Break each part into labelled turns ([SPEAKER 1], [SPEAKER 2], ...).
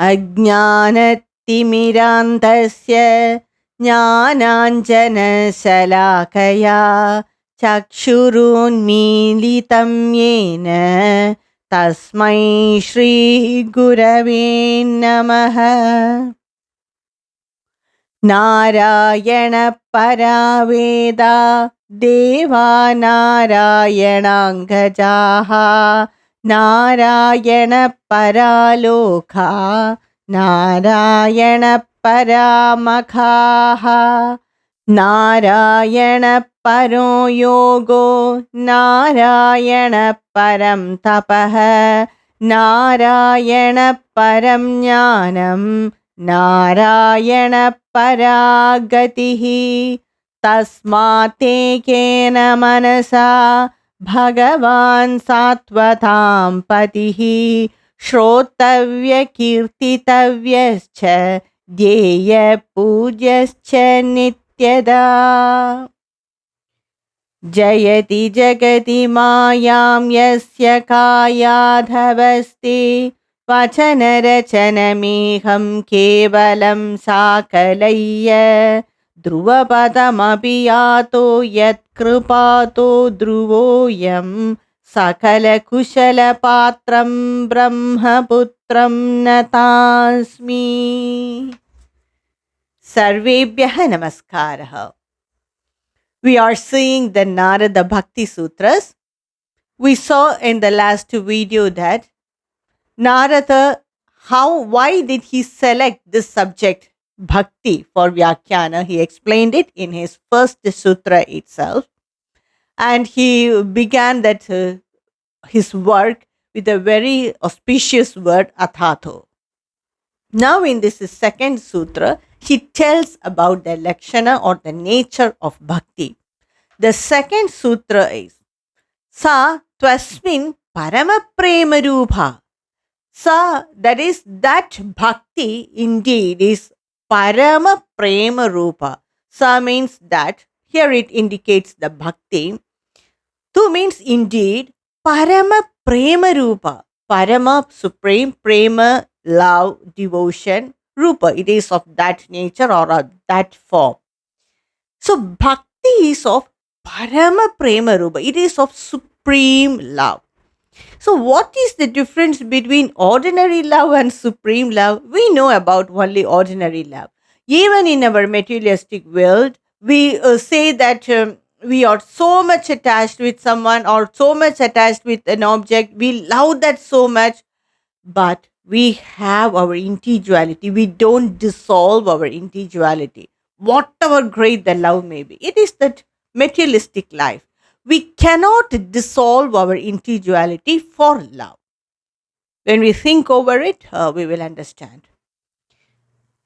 [SPEAKER 1] अज्ञानतिमिरान्धस्य ज्ञानाञ्जनशलाकया चक्षुरुन्मीलितं येन तस्मै श्रीगुरवे नमः। नारायण परावेदा देवा नारायणाङ्गजाः नारायण परालोका नारायण परामखाः नारायण परो योगो नारायण परं तपः नारायण परं ज्ञानं नारायण परागतिः। तस्मातेकेन मनसा भगवान् सात्वतां पतिः श्रोतव्यकीर्तितव्यश्च ध्येयपूज्यश्च नित्यदा। जयति जगति मायां यस्य कायाधवस्ति वचनरचनमेहं केवलं साकलय्य ध्रुवपदमपि यातो यत्कृपातो ध्रुवोऽयं सकलकुशलपात्रं ब्रह्मपुत्रं नतास्मि। सर्वेभ्यः नमस्कारः। We are seeing the Narada Bhakti Sutras. We saw in the last video that Narada, why did he select this subject, Bhakti, for Vyakhyana? He explained it in his first sutra itself. And he began his work with a very auspicious word, Athato. Now in this second sutra, he tells about the lakshana or the nature of bhakti. The second sutra is Sa Tvasmin Parama Prema Rupa. Sa, that is, that bhakti indeed is Parama Prema Rupa. Sa means that, here it indicates the bhakti. Tu means indeed Parama Prema Rupa. Parama, supreme, prema, love, devotion, rupa, it is of that nature or of that form. So bhakti is of Parama Prema Rupa, it is of supreme love. So what is the difference between ordinary love and supreme love? We know about only ordinary love. Even in our materialistic world, we say that we are so much attached with someone or so much attached with an object. We love that so much, but we have our individuality. We don't dissolve our individuality. Whatever great the love may be, it is that materialistic life. We cannot dissolve our individuality for love. When we think over it, we will understand.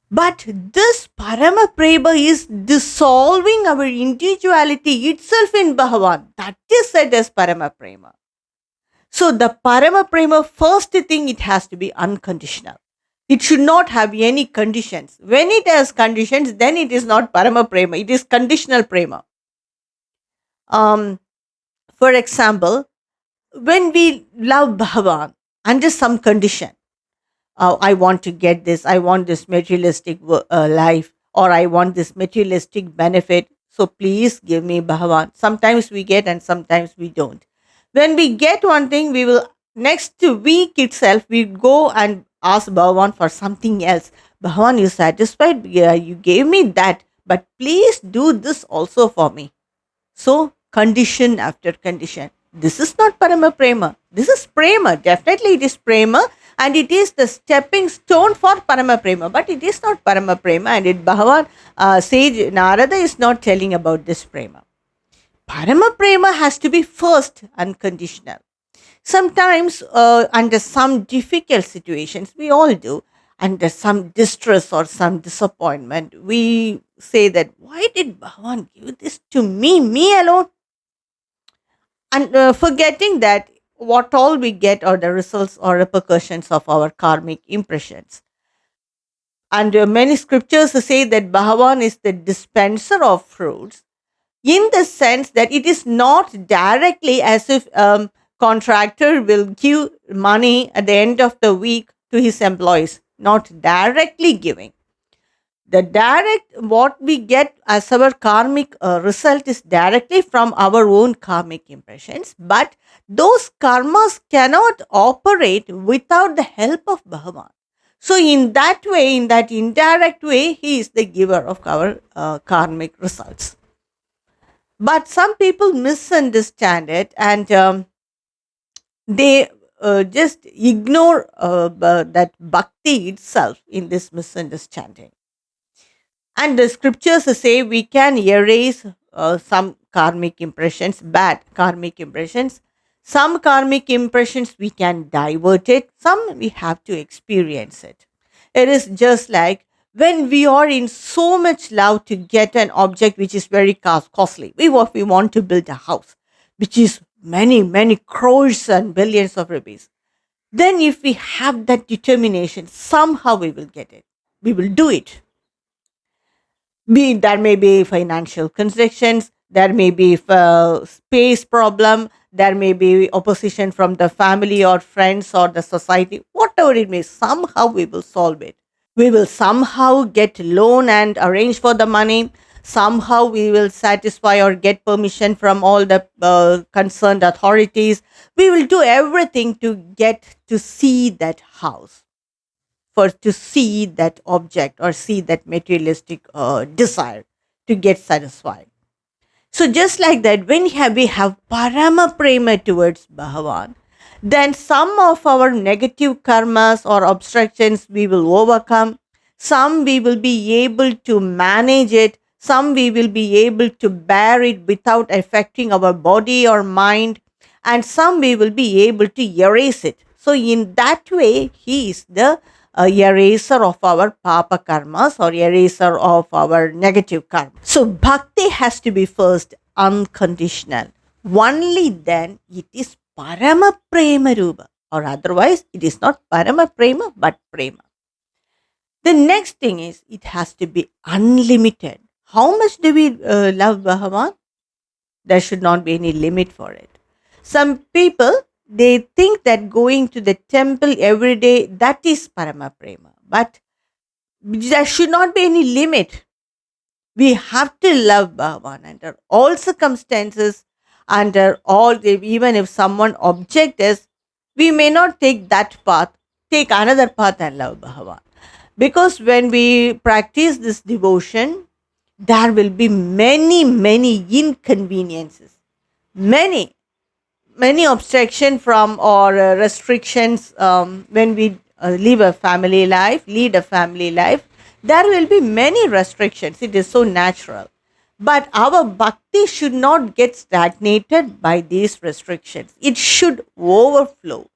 [SPEAKER 1] But this Parama Prema is dissolving our individuality itself in Bhagavan. That is said as Parama Prema. So the Parama Prema, first thing, it has to be unconditional. It should not have any conditions. When it has conditions, then it is not Parama Prema. It is conditional Prema. For example, when we love Bhagavan under some condition, I want to get this, I want this materialistic life, or I want this materialistic benefit, so please give me Bhagavan. Sometimes we get and sometimes we don't. When we get one thing, we will, next week itself, we go and ask Bhagavan for something else. Bhagavan, you satisfied? Yeah, you gave me that, but please do this also for me. So, condition after condition. This is not Parama Prema. This is Prema. Definitely it is Prema, and it is the stepping stone for Parama Prema. But it is not Parama Prema, and Bhagavan, Sage Narada is not telling about this Prema. Parama Prema has to be first unconditional. Sometimes under some difficult situations, we all do, under some distress or some disappointment, we say that, why did Bhagavan give this to me alone? And forgetting that what all we get are the results or repercussions of our karmic impressions. And many scriptures say that Bhagavan is the dispenser of fruits, in the sense that it is not directly as if contractor will give money at the end of the week to his employees. not directly giving. The direct, what we get as our karmic result is directly from our own karmic impressions, but those karmas cannot operate without the help of Bhagavan. So, in that way, in that indirect way, he is the giver of our karmic results. But some people misunderstand it, and they just ignore that bhakti itself in this misunderstanding. And the scriptures say we can erase some karmic impressions, bad karmic impressions. Some karmic impressions we can divert it, some we have to experience it. It is just like when we are in so much love to get an object which is very costly. We want to build a house which is many, many crores and billions of rupees. Then, if we have that determination, somehow we will get it. We will do it. There may be financial constrictions, there may be space problem, there may be opposition from the family or friends or the society, whatever it may, somehow we will solve it. We will somehow get loan and arrange for the money. Somehow we will satisfy or get permission from all the concerned authorities. We will do everything to get to see that house, for to see that object or see that materialistic desire to get satisfied. So just like that, when we have parama prema towards Bhagavan, then some of our negative karmas or obstructions we will overcome. Some we will be able to manage it. Some we will be able to bear it without affecting our body or mind. And some we will be able to erase it. So in that way, he is the eraser of our papa karmas or eraser of our negative karma. So bhakti has to be first unconditional. Only then it is parama prema rupa, or otherwise it is not parama prema but prema. The next thing is it has to be unlimited. How much do we love Bhagavan? There should not be any limit for it. Some people, they think that going to the temple every day, that is parama prema, but there should not be any limit. We have to love Bhagavan under all circumstances, under all, even if someone object us, we may not take that path, take another path and love Bhagavan. Because when we practice this devotion, there will be many, many inconveniences, many, many obstruction from or restrictions when we live a family life, lead a family life. There will be many restrictions. It is so natural. But our bhakti should not get stagnated by these restrictions. It should overflow.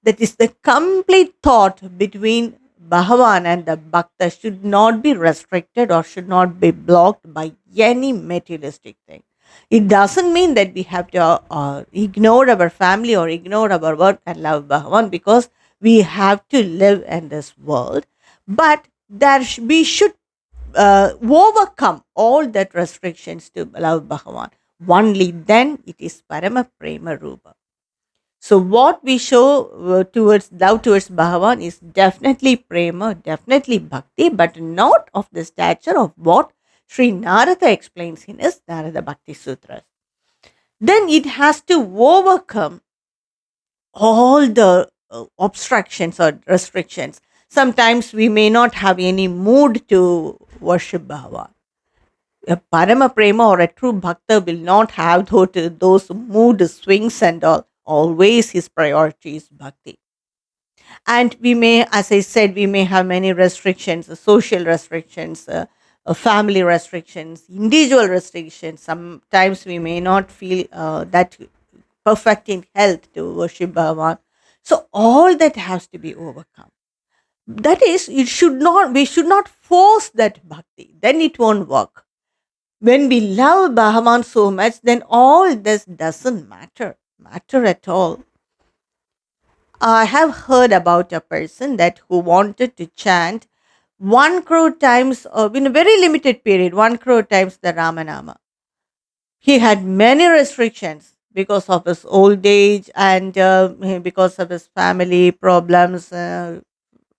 [SPEAKER 1] That is, the complete thought between Bhagavan and the Bhakta should not be restricted or should not be blocked by any materialistic thing. It doesn't mean that we have to ignore our family or ignore our work and love Bhagavan, because we have to live in this world. But we should overcome all that restrictions to love Bhagavan. Only then it is Parama Prema Rupa. So what we show towards love towards Bhagavan is definitely prema, definitely bhakti, but not of the stature of what Sri Narada explains in his Narada Bhakti Sutras. Then it has to overcome all the obstructions or restrictions. Sometimes we may not have any mood to worship Bhagavan. A Parama Prema or a true Bhakta will not have those mood swings and all. Always his priority is bhakti. And we may, as I said, we may have many restrictions, social restrictions, family restrictions, individual restrictions. Sometimes we may not feel that perfect in health to worship Bhagavan. So all that has to be overcome. That is, we should not force that bhakti. Then it won't work. When we love Bhagavan so much, then all this doesn't matter at all. I have heard about a person that who wanted to chant 1 crore times in a very limited period, 1 crore times the Ramanama. He had many restrictions because of his old age and because of his family problems,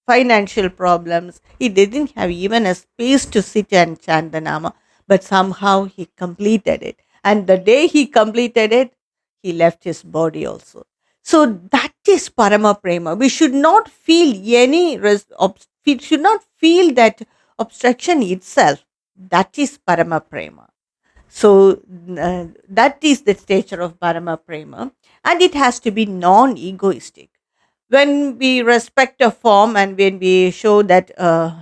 [SPEAKER 1] financial problems. He didn't have even a space to sit and chant the Nama, but somehow he completed it. And the day he completed it, he left his body also. So that is Parama Prema. We should not feel we should not feel that obstruction itself. That is Parama Prema. So that is the stature of Parama Prema, and it has to be non-egoistic. When we respect a form and when we show that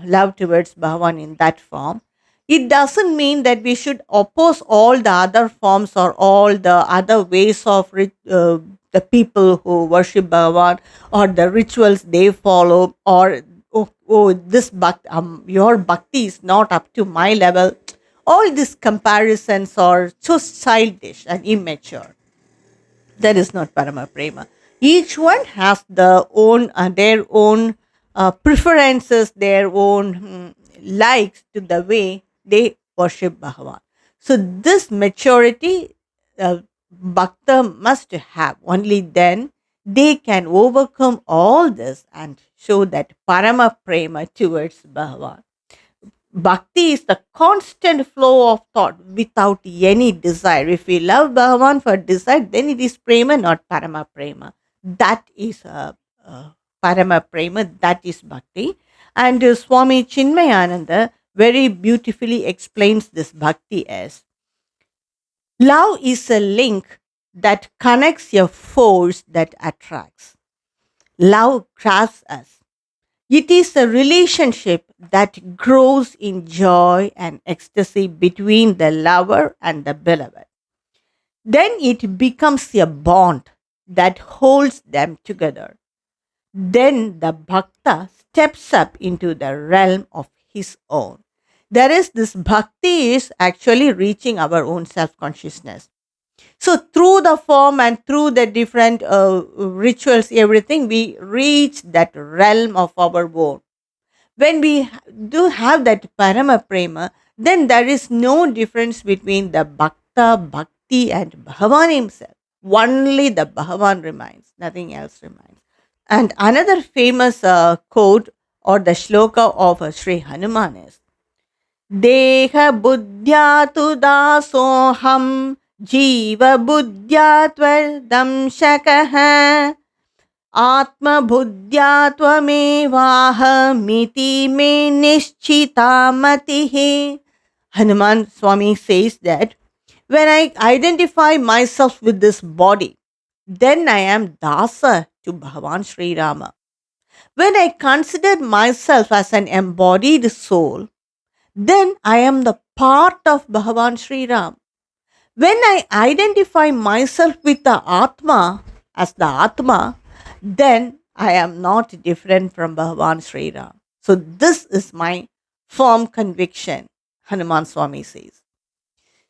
[SPEAKER 1] love towards Bhagavan in that form, it doesn't mean that we should oppose all the other forms or all the other ways of the people who worship Bhagavan or the rituals they follow, or your bhakti is not up to my level. All these comparisons are so childish and immature. That is not Parama Prema. Each one has their own preferences, their own likes to the way they worship Bhagavan. So this maturity Bhakta must have. Only then they can overcome all this and show that Parama Prema towards Bhagavan. Bhakti is the constant flow of thought without any desire. If we love Bhagavan for desire, then it is prema, not Parama Prema. That is Parama Prema, that is Bhakti. And Swami Chinmayananda very beautifully explains this Bhakti as love is a link that connects a force that attracts. Love grasps us. It is a relationship that grows in joy and ecstasy between the lover and the beloved. Then it becomes a bond that holds them together. Then the bhakta steps up into the realm of his own. There is this bhakti is actually reaching our own self consciousness. So through the form and through the different rituals, everything, we reach that realm of our own. When we do have that Parama Prema, then there is no difference between the Bhakta, Bhakti and Bhagavan himself. Only the Bhagavan remains, nothing else remains. And another famous quote or the shloka of Sri Hanuman is Deha buddhya tu dasoham Jiva buddhya tvardamshakaha Atma buddhya tvamevaha miti me nischita matihi. Hanuman Swami says that when I identify myself with this body, then I am dasa to Bhagavan Sri Rama. When I consider myself as an embodied soul, then I am the part of Bhagavan Sri Ram. When I identify myself with the Atma as the Atma, then I am not different from Bhagavan Sri Ram. So this is my firm conviction, Hanuman Swami says.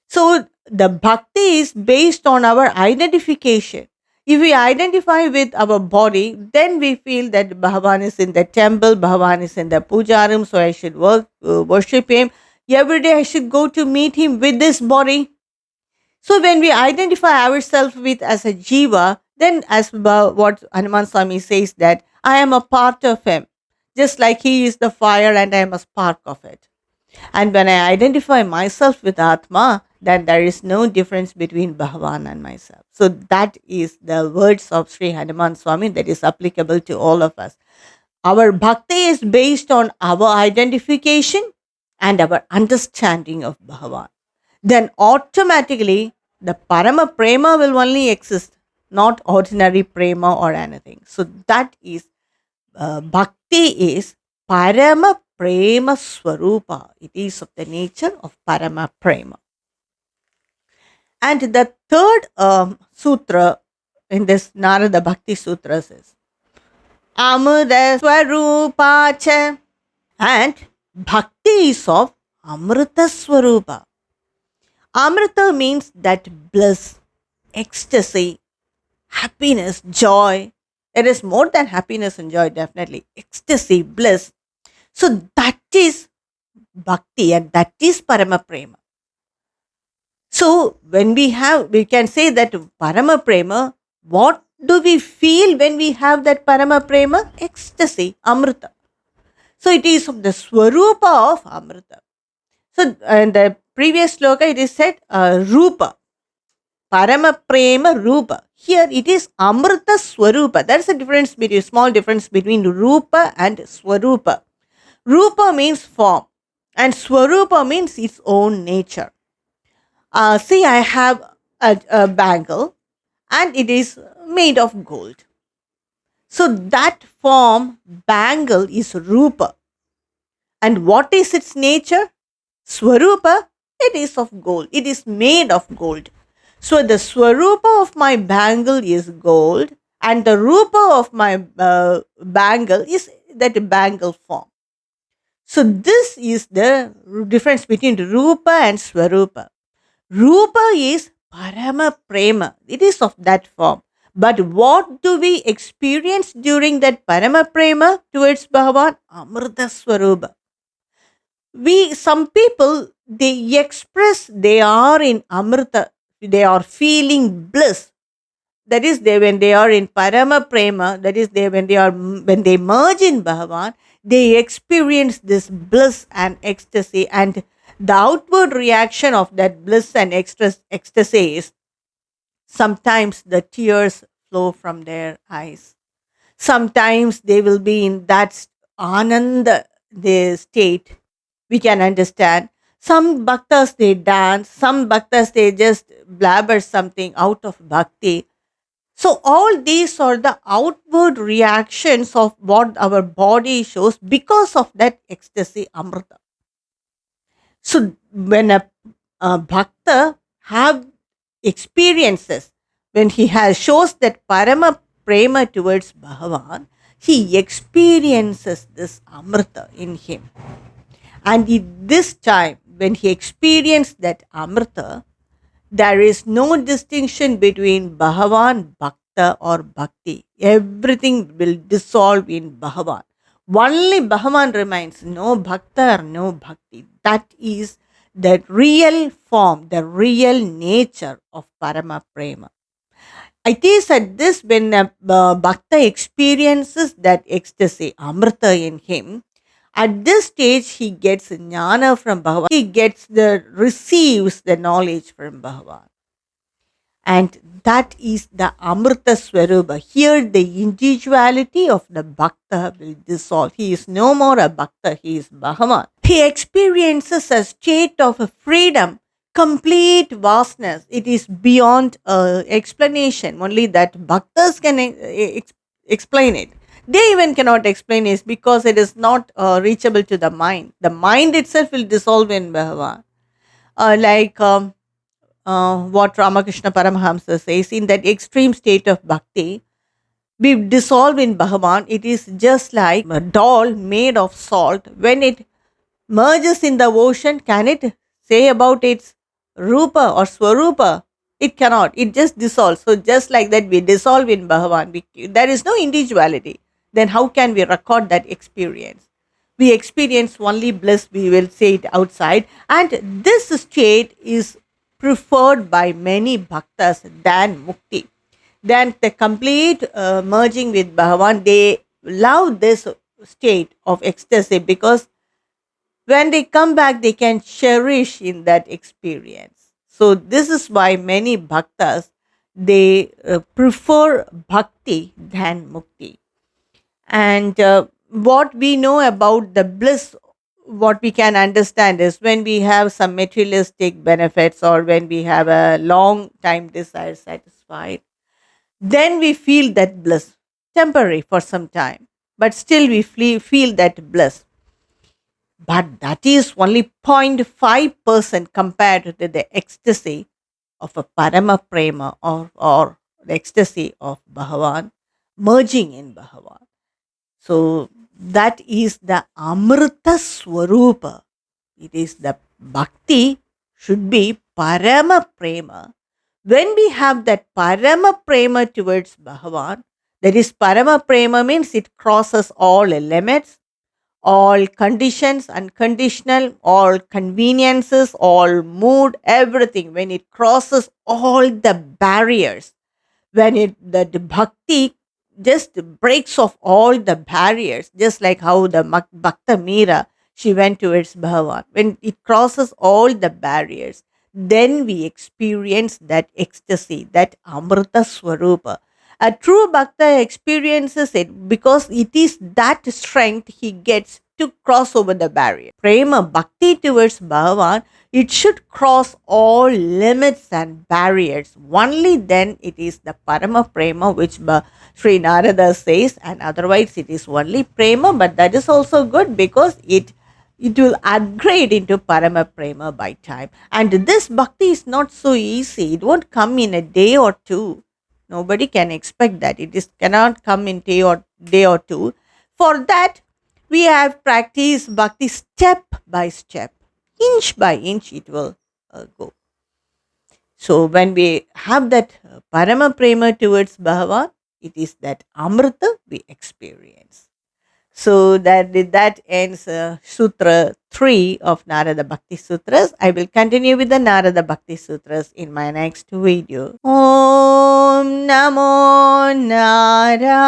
[SPEAKER 1] So the bhakti is based on our identification. If we identify with our body, then we feel that Bhagavan is in the temple, Bhagavan is in the puja room, so I should worship him. Every day I should go to meet him with this body. So when we identify ourselves with as a jiva, then as what Hanuman Swami says that I am a part of him, just like he is the fire and I am a spark of it. And when I identify myself with Atma, then there is no difference between Bhagavan and myself. So that is the words of Sri Hanuman Swami that is applicable to all of us. Our bhakti is based on our identification and our understanding of Bhagavan. Then automatically the Parama Prema will only exist, not ordinary Prema or anything. So that is, bhakti is Parama Prema Swarupa. It is of the nature of Parama Prema. And the third sutra in this Narada Bhakti Sutras is Amrita Swarupa cha. And bhakti is of Amrita Swarupa. Amrita means that bliss, ecstasy, happiness, joy. It is more than happiness and joy, definitely. Ecstasy, bliss. So that is bhakti and that is Parama Prema. So when we can say that Parama Prema, what do we feel when we have that Parama Prema? Ecstasy, Amrita. So it is of the Swarupa of Amrita. So in the previous sloka it is said Rupa, Parama Prema Rupa. Here it is Amrita Swarupa. There is a difference between small difference between Rupa and Swarupa. Rupa means form and Swarupa means its own nature. See, I have a bangle and it is made of gold. So that form bangle is Rupa. And what is its nature? Swarupa, it is of gold. It is made of gold. So the Swarupa of my bangle is gold and the Rupa of my bangle is that bangle form. So this is the difference between Rupa and Swarupa. Rupa is Parama Prema. It is of that form. But what do we experience during that Parama Prema towards Bhagavan? Amrita Swarupa. Some people, they express they are in Amrita. They are feeling bliss. That is, when they are in Parama Prema, that is, when they merge in Bhagavan, they experience this bliss and ecstasy, and the outward reaction of that bliss and ecstasy is sometimes the tears flow from their eyes. Sometimes they will be in that ananda state. We can understand. Some bhaktas they dance, some bhaktas they just blabber something out of bhakti. So all these are the outward reactions of what our body shows because of that ecstasy Amrita. So when a bhakta have experiences, when he shows that Parama Prema towards Bhagavan, he experiences this Amrita in him. And in this time, when he experienced that Amrita, there is no distinction between Bhagavan, Bhakta or Bhakti. Everything will dissolve in Bhagavan. Only Bhagavan remains, no Bhakta or no Bhakti. That is the real form, the real nature of Parama Prema. It is at this when a Bhakta experiences that ecstasy, Amrita in him. At this stage, he gets jnana from Bhagavan. He receives the knowledge from Bhagavan. And that is the Amrita Swarupa. Here, the individuality of the Bhakta will dissolve. He is no more a Bhakta, he is Bhagavan. He experiences a state of freedom, complete vastness. It is beyond explanation. Only that Bhaktas can explain it. They even cannot explain it because it is not reachable to the mind. The mind itself will dissolve in Bhagavan. What Ramakrishna Paramahamsa says, in that extreme state of bhakti, we dissolve in Bhagavan. It is just like a doll made of salt. When it merges in the ocean, can it say about its Rupa or Swarupa? It cannot. It just dissolves. So just like that, we dissolve in Bhagavan. There is no individuality. Then how can we record that experience? We experience only bliss, we will say it outside. And this state is preferred by many bhaktas than mukti. Than the complete merging with Bhagavan, they love this state of ecstasy because when they come back, they can cherish in that experience. So this is why many bhaktas, they prefer bhakti than mukti. And what we know about the bliss, what we can understand is when we have some materialistic benefits or when we have a long time desire satisfied, then we feel that bliss, temporary for some time, but still we feel that bliss. But that is only 0.5% compared to the ecstasy of a Parama Prema or the ecstasy of Bhagavan, merging in Bhagavan. So that is the Amrita Swarupa. It is the bhakti should be Parama Prema. When we have that Parama Prema towards Bhagavan, that is Parama Prema means it crosses all limits, all conditions, unconditional, all conveniences, all mood, everything. When it crosses all the barriers, when the bhakti just breaks off all the barriers, just like how the Bhakta Meera, she went towards Bhagavan. When it crosses all the barriers, then we experience that ecstasy, that Amrita Swarupa. A true Bhakta experiences it because it is that strength he gets to cross over the barrier. Prema, Bhakti towards Bhagavan, it should cross all limits and barriers. Only then it is the Parama Prema which Sri Narada says, and otherwise it is only Prema, but that is also good because it will upgrade into Parama Prema by time. And this Bhakti is not so easy. It won't come in a day or two. Nobody can expect that. It is cannot come in day or two. For that, we have practiced Bhakti step by step, inch by inch. It will go. So when we have that Parama Prema towards Bhagavan, it is that Amrita we experience. So that ends Sutra 3 of Narada Bhakti Sutras. I will continue with the Narada Bhakti Sutras in my next video. Om Namo Narayanaya.